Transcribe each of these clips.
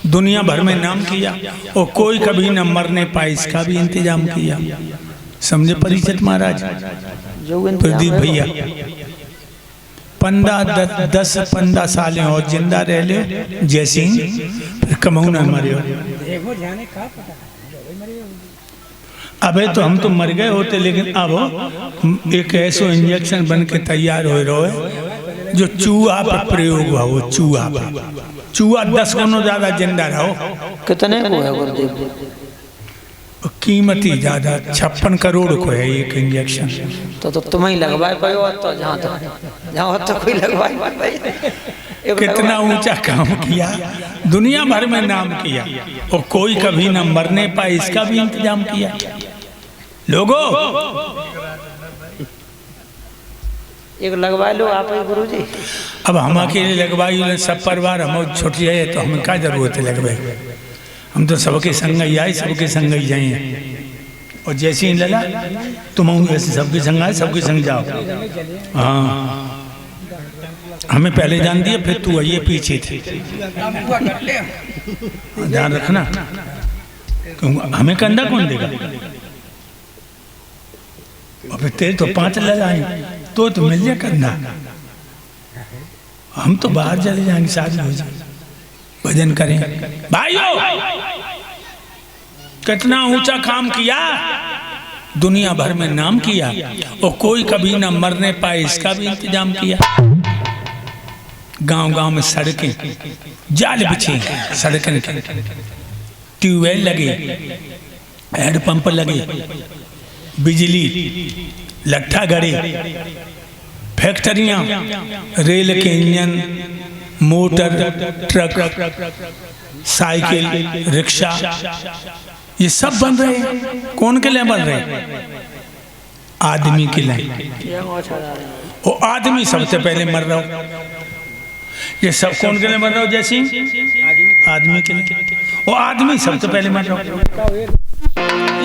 दुनिया भर में नाम किया और कोई कभी न मरने पाए इसका भी इंतजाम किया। समझे परीक्षित महाराज, प्रदीप भैया 10-15 साल और जिंदा रह ले जैसी फिर कमाऊ न मरे। अबे तो हम तो मर गए होते, लेकिन अब एक ऐसा इंजेक्शन बन के तैयार हो रहे जो चूहा पर प्रयोग हुआ। वो चूहा 10 गुना ज्यादा जिंदा रहो। कितने को है गुरुदेव? कीमती ज्यादा 56 करोड़ को है एक इंजेक्शन। तो तुम ही लगवाए पाए हो, तो जहाँ तो कोई लगवाए पाए। कितना ऊंचा काम किया, दुनिया भर में नाम किया और कोई कभी न मरने पाए इसका भी इंतजाम किया। लोगों एक लगवा लो आप ही गुरुजी। अब हम अकेले लगवाई, सब परिवार हम छुट जाए तो हमें क्या जरूरत है लगवाए। हम तो सबके संग ही आए, सबके संग ही जाए। और जैसे ही लगा तुम ऐसे सबके संग आए, सबके संग जाओ। हाँ हमें पहले जान दिया, फिर तू आइए पीछे थे। ध्यान रखना, हमें कंधा कौन देगा। और फिर तेरे तो 5 लगाए तो मिल जाए कंधा। हम तो बाहर चले जाएंगे, शादी हो जाए, भजन करें। भाइयों कितना ऊंचा काम किया, दुनिया भर में नाम किया और कोई कभी ना मरने पाए इसका भी इंतजाम किया। गांव-गांव में सड़कें जाल बिछे, सड़कें ट्यूबवेल लगे, हैंडपंप लगे, बिजली लट्ठा गड़े, फैक्ट्रियां, रेल के engine, motor, truck, cycle, rickshaw, ये सब बन रहे हैं। कौन के लिए बन रहे हैं? आदमी के लिए। वो आदमी सबसे पहले मर रहा हो। ये सब कौन के लिए मर रहा हो? जैसी आदमी के लिए। वो आदमी सबसे पहले मर रहा हो।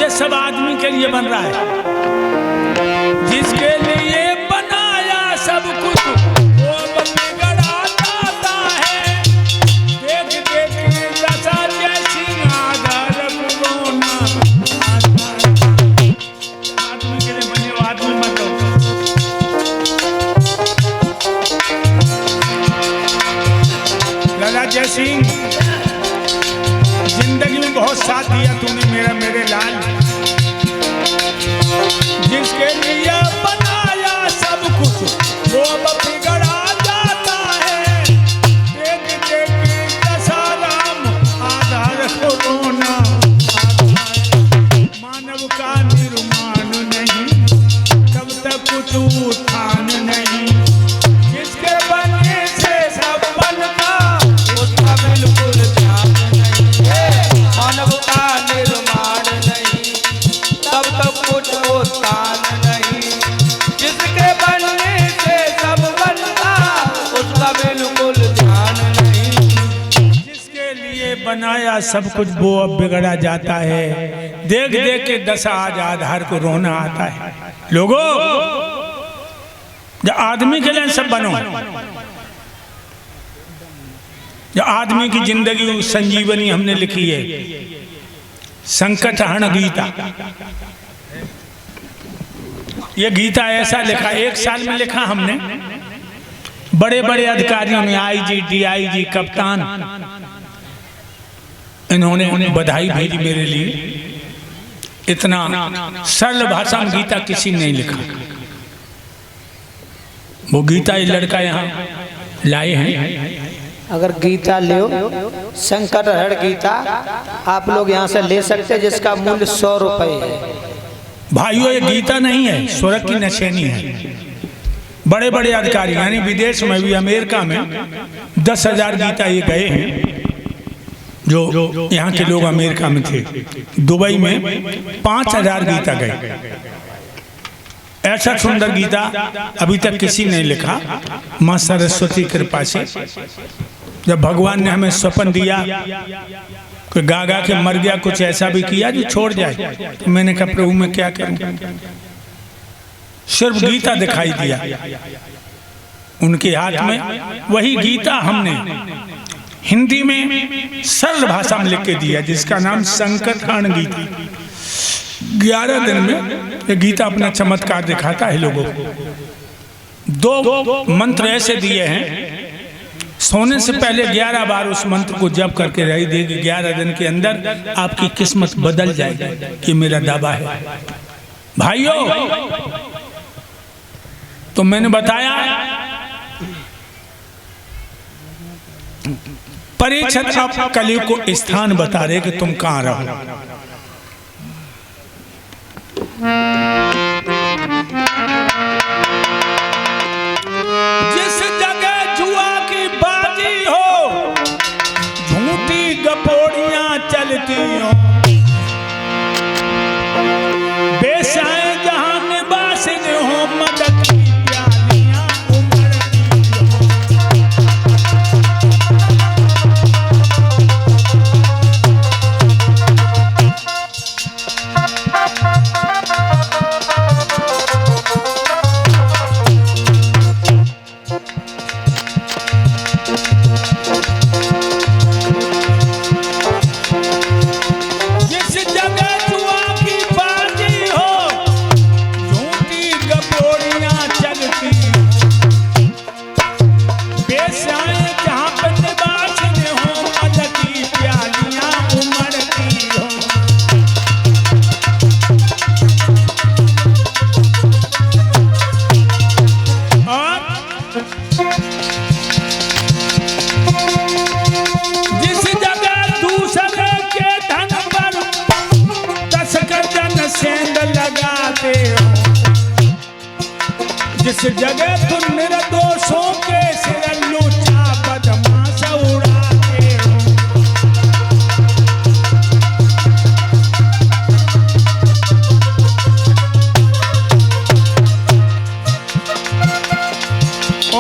ये सब आदमी के लिए बन रहा है, जिसके लिए बनाया सब कुछ वो बिगड़ा जाता है। देख देख दशा जैसी आधार रोना। आदमी के लिए बने हो, आदमी मत हो। लाला जय सिंह, जिंदगी में बहुत साथ दिया तूने मेरा, मेरे लाल। जिसके लिए बनाया सब कुछ वो अब बिगड़ा जाता है। देख देख दशा राम आधार को रोना। मानव का निर्माण नहीं तब तक कुछ उत्थान नहीं। जिसके बनने से सब बनता उसका बिल्कुल ध्यान नहीं। मानव का निर्माण नहीं तब तक कुछ उत्थान नहीं। जिसके बनने से सब बनता उसका बिल्कुल ध्यान नहीं। जिसके लिए बनाया सब कुछ वो अब बिगड़ा जाता है। देख देख के दशा आज आधार को रोना आता है। लोगों जो आदमी के लिए सब बनो, जो आदमी की जिंदगी संजीवनी हमने लिखी है, संकट हरण गीता। ये गीता ऐसा लिखा, 1 साल में लिखा हमने। बड़े बड़े अधिकारियों ने, आईजी, डीआईजी, कप्तान, इन्होंने बधाई भेजी मेरे लिए। इतना सरल भाषा में गीता किसी ने नहीं लिखा। वो गीता ये लड़का यहाँ लाए हैं। अगर गीता लो, संकट हरण गीता आप लोग यहाँ से ले सकते हैं, जिसका मूल्य 100 रुपये है। भाइयों ये गीता नहीं है, स्वर्ग की निशानी है। बड़े बड़े अधिकारी यानी विदेश में भी, अमेरिका में 10,000 गीता ये गए हैं। जो यहाँ के लोग अमेरिका में थे, दुबई में 5,000 गीता गए। ऐसा सुंदर गीता अभी तक किसी ने लिखा। माँ सरस्वती कृपा से जब भगवान ने हमें स्वप्न दिया कि गा गा के मर गया, कुछ ऐसा भी किया जो छोड़ जाए, तो मैंने कहा प्रभु मैं क्या करूं। सिर्फ गीता दिखाई दिया उनके हाथ में। वही गीता हमने हिंदी में सरल भाषा में लिख के दिया, जिसका नाम संकटहरण गीता। 11 दिन में ये गीता अपना चमत्कार दिखाता है लोगों को। 2 मंत्र ऐसे दिए हैं, सोने से पहले 11 बार उस मंत्र को जप करके रही देगी। 11 दिन के अंदर आपकी किस्मत बदल जाएगी, कि मेरा दावा है भाइयों। तो मैंने बताया परीक्षित आप कलयुग को स्थान बता रहे कि तुम कहां रहो। जिस जगह जुआ की बाजी हो, झूठी गपोड़ियां चलती हो, बेसाए जहां निवासिन हो, मदद की प्यालियां उमड़ती हो। जिस जगह तुम निर्दोषों के सिर लूचा बदमाश उड़ाते हो।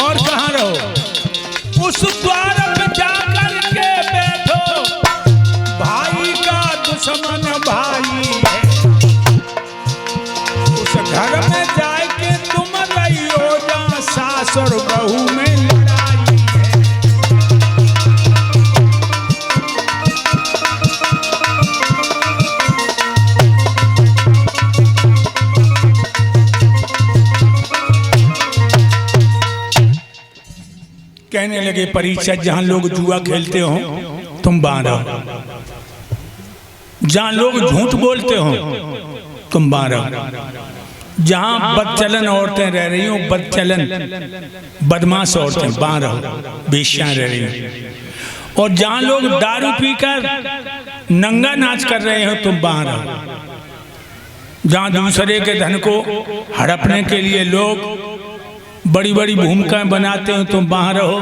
और कहाँ रहो, उस द्वार पे जाकर के बैठो, भाई का दुश्मन भाई है। उस घर में जाए के तुम सास और बहू में लड़ाई है। कहने लगे परीक्षा, जहां लोग जुआ खेलते हो तुम वहां रहो, जहां लोग झूठ बोलते हो तुम वहां रहो, जहां बदचलन औरतें रह रही हो, बदचलन बदमाश औरतें वहां रहो, बेश्याएं रह रही हो। और जहां लोग दारू पीकर नंगा नाच कर रहे हो तुम वहां रहो, जहां दूसरे के धन को हड़पने के लिए लोग बड़ी बड़ी भूमिकाएं बनाते हो तुम वहां रहो,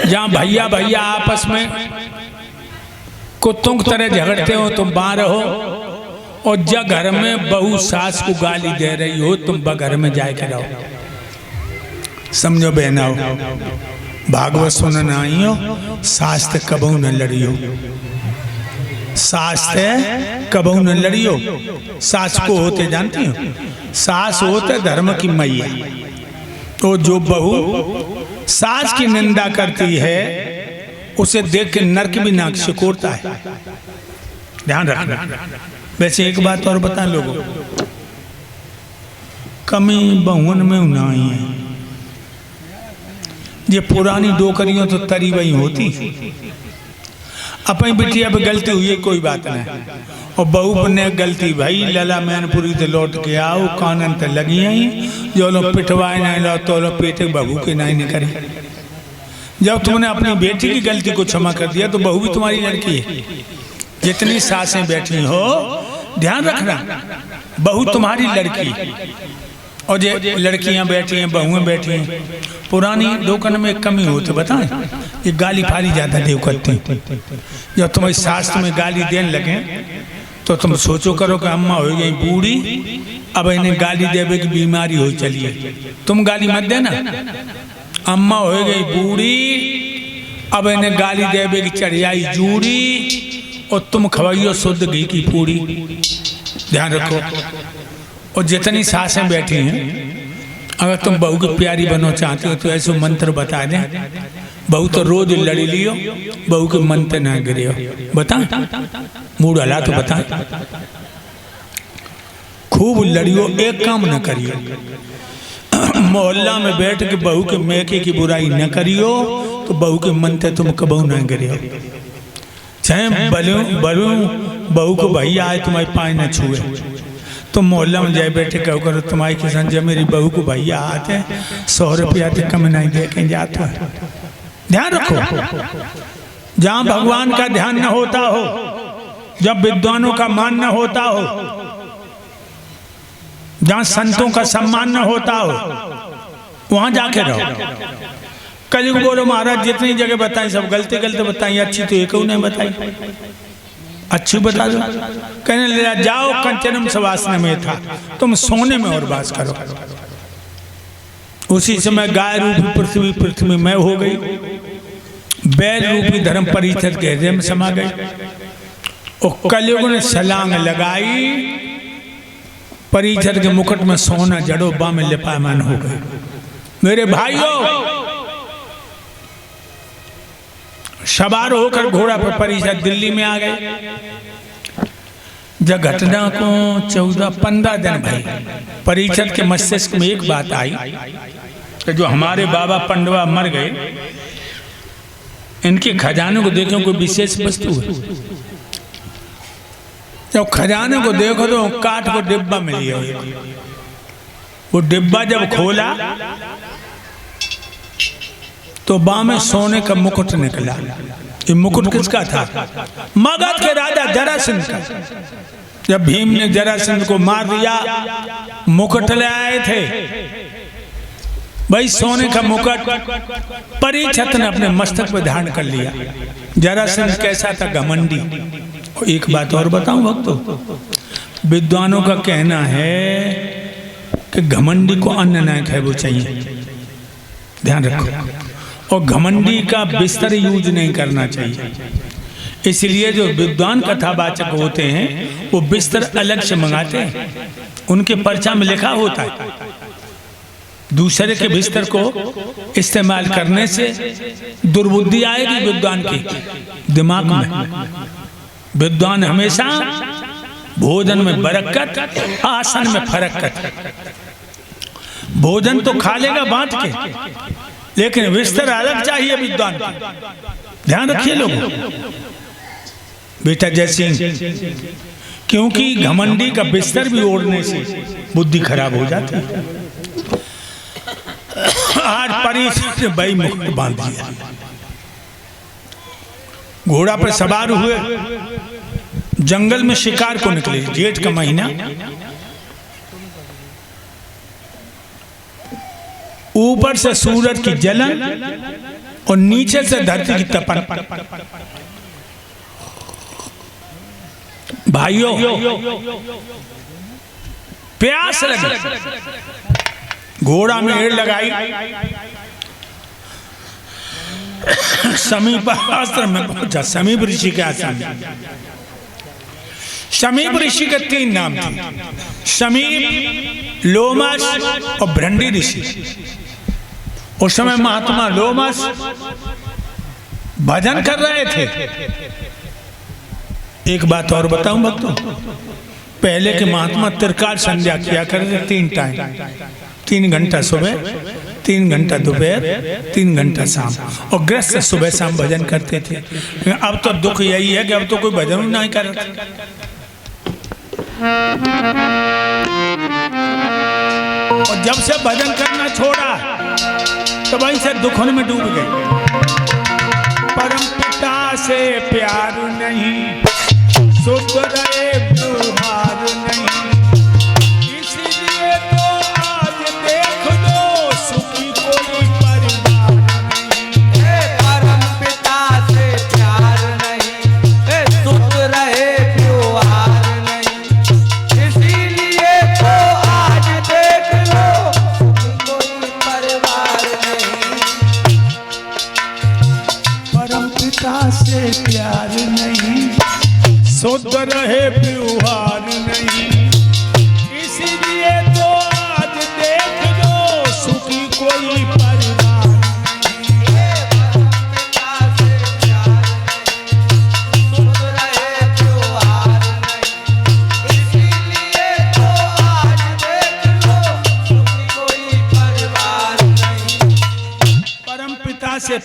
जहां भैया भैया आपस में कुत्तों की तरह झगड़ते हो तुम वहां रहो, और जब घर में बहू सास को गाली दे रही हो तुम घर में जाकर रहो। समझो बहनाओ, भागवत सुनने आई हो, सास ते कबहू न लड़ियो, सास ते कबहू न लड़ियो। सास को होते जानती हो, सास होते धर्म की मैया। तो जो बहू सास की निंदा करती है उसे देख के नरक भी नाक सिकोड़ता है, ध्यान रखना। वैसे एक बात और बता लोगों, कमी बहुन में उनाई है। ये पुरानी डोकरियों तो तरी वही होती, अपनी बिटिया पे गलती हुई कोई बात नहीं, और बहू ने गलती भाई लला मैनपुरी से लौट के आओ, कानन ते लगी आई, जो लोग पिटवाए नहीं लो तो लोग पेटे बहू के नहीं करी। जब तुमने अपनी बेटी की गलती को क्षमा कर दिया तो बहू भी तुम्हारी लड़की है। जितनी सासें बैठी हो ध्यान रखना, बहू तुम्हारी लड़की, और जो लड़कियां बैठी हैं बहुएं बैठी हैं। पुरानी दोकन में कमी होती बताएं, ये गाली फाली ज्यादा देव करते हैं। जब तुम्हारी सास तुम्हें गाली देने लगे तो तुम सोचो करो कि अम्मा हो गई बूढ़ी, अब इन्हें गाली देवे की बीमारी हो चलिए, तुम गाली मत देना। अम्मा हो गई बूढ़ी, अब इन्हें गाली देवे की चढ़ियाई जूड़ी, और तुम खवाइयो शुद्ध घी की पूरी। ध्यान रखो। और जितनी सासें बैठी हैं अगर तुम बहू की प्यारी बनो चाहते हो तो ऐसे मंत्र बता दें। बहू तो रोज लड़ी लियो, बहू के मन पे ना गिरियो। बता, मूड हला तो बता। खूब लड़ियो, एक काम न करियो। मोहल्ला में बैठ के बहू के मैके की बुराई न करियो तो बहू के मन पे तुम कबहू ना गिरियो। चाहे बहू को भैया आए तुम्हारे पाए न छुए, तुम मोहल्ला में जाए बैठे कहो करो तुम्हारी किसान जब मेरी बहू को भैया आते 100 रुपया तो कम नहीं दे के जाता है। ध्यान रखो, जहां भगवान का ध्यान न होता हो, जब विद्वानों का मान न होता हो, जहां संतों का सम्मान न होता हो, वहां जाके रहो। कल को बोलो महाराज जितनी जगह बताई सब गलते गलते बताई, अच्छी तो एक नहीं बताई, अच्छी बता दो। कहने लगा जाओ कंचनम सवासन में था, तुम सोने में और वास करो। उसी समय गाय रूपी पृथ्वी पृथ्वी में हो गई, बैल रूपी धर्म परिषद के हृदय में समा गई। और कलयुग ने छलांग लगाई, परिषद के मुकुट में सोना जड़ोबा में लिपायमान हो गए। मेरे भाइयों, सवार होकर घोड़ा पर परिषद दिल्ली में आ गए। जब घटना को 14-15 दिन भाई परिषद के मस्तिष्क में एक बात आई कि जो हमारे बाबा पंडवा मर गए, इनके खजाने को देखो कोई विशेष वस्तु है। जब खजाने को देखो तो काठ को डिब्बा मिल गया। वो डिब्बा जब खोला तो बा में सोने का मुकुट निकला। ये मुकुट किसका था? मगध के राजा जरासंध का। जब भीम ने जरासंध को मार दिया, मुकुट ले आए थे भाई, सोने का मुकुट परीक्षित ने अपने मस्तक पर धारण कर लिया। जरासंध कैसा था? घमंडी। एक बात और बताऊं भक्तों, विद्वानों का कहना है कि घमंडी को अन्न न खाना चाहिए। ध्यान रखो। और घमंडी का बिस्तर यूज नहीं करना चाहिए। इसलिए जो विद्वान कथावाचक होते हैं वो बिस्तर अलग से मंगाते हैं, उनके पर्चा में लिखा होता है। दूसरे के बिस्तर को इस्तेमाल करने से दुर्बुद्धि आएगी विद्वान की दिमाग में। विद्वान हमेशा भोजन में बरकत, आसन में फरकत। भोजन तो खा लेगा बांट के, लेकिन बिस्तर अलग चाहिए विद्वान को। ध्यान रखिए लोग। बेटा जय सिंह, क्योंकि घमंडी का बिस्तर भी ओढ़ने से बुद्धि खराब हो जाती है। आज परिषद ने भाई मुकुट बांध दिया, घोड़ा पर सवार हुए, जंगल में शिकार को निकले। जेठ का महीना, ऊपर से सूरज की जलन और नीचे से धरती की तपन। भाइयों, प्यास लगी, घोड़ा में एड़ लगाई, समीप आश्रम में पहुंचा। समीप ऋषि के आश्रम में। समीप ऋषि के 3 नाम थे, समीप, लोमस और भृंडी ऋषि। उस समय महात्मा लोमस भजन कर रहे थे। एक बात और बताऊं भक्तों, पहले के महात्मा त्रिकाल संध्या किया करते 3 टाइम, 3 घंटा सुबह, 3 घंटा दोपहर, 3 घंटा शाम। और गृहस्थ सुबह शाम भजन करते थे। अब तो दुख यही है कि अब तो कोई भजन नहीं कर रहा। और जब से भजन करना छोड़ा तो वहीं से दुखों में डूब गए। परम पिता से प्यार नहीं, सुख रहे बुहार नहीं, इसलिए तो आज देख लो सुखी कोई परिवार नहीं। परम पिता से प्यार नहीं, सुख रहे बुहार नहीं, इसीलिए तो आज देख लो सुखी कोई परिवार नहीं। परम पिता से प्यार नहीं, शुद्ध रहे व्यवहार नहीं, इसीलिए तो आज देख लो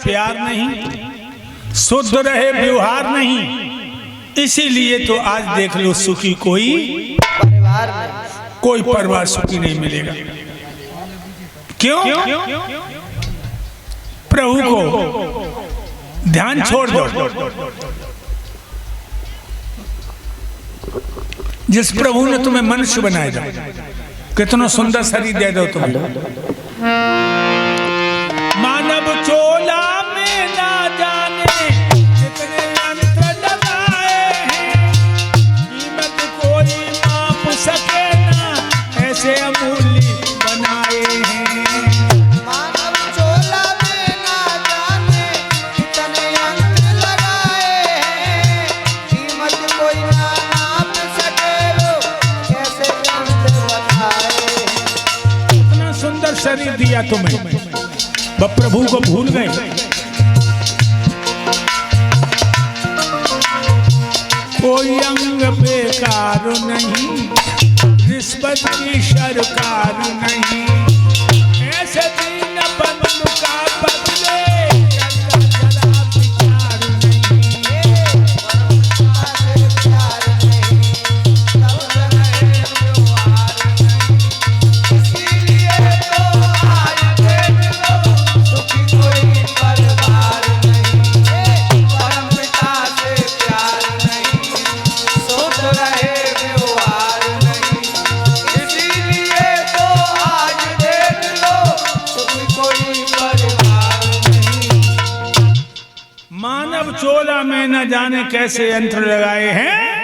प्यार नहीं, शुद्ध रहे व्यवहार नहीं, इसीलिए तो आज देख लो सुखी कोई परिवार में कोई परिवार सुखी नहीं मिलेगा। क्यों? प्रभु को ध्यान छोड़ दो। जिस प्रभु ने तुम्हें मनुष्य बनाया, कितना सुंदर शरीर दे दो तुम्हें, मानव चोला में ना जाने कितने यंत्र लगाए हैं, कीमत कोई माप सके ना ऐसे अमूल्य बनाए हैं। मानव चोला में ना जाने कितने यंत्र लगाए हैं, कीमत कोई ना नाप सके लो कैसे यंत्र बताए हैं। इतना सुंदर शरीर दिया तुम्हें, वह प्रभु को भूल गए। कोई अंग बेकार नहीं, रिश्वत की सरकार नहीं, ऐसे दीन बंधु का बदले करता जरा विचार नहीं। प्यार नहीं, तब रहे व्यवहार नहीं, इसीलिए तो आज देख लो सुखी कोई परिवार नहीं। परम पिता से प्यार नहीं, शुद्ध रहे व्यवहार नहीं, इसीलिए तो आज देख लो सुखी कोई परिवार नहीं। मानव चोला में न जाने कैसे यंत्र लगाए हैं,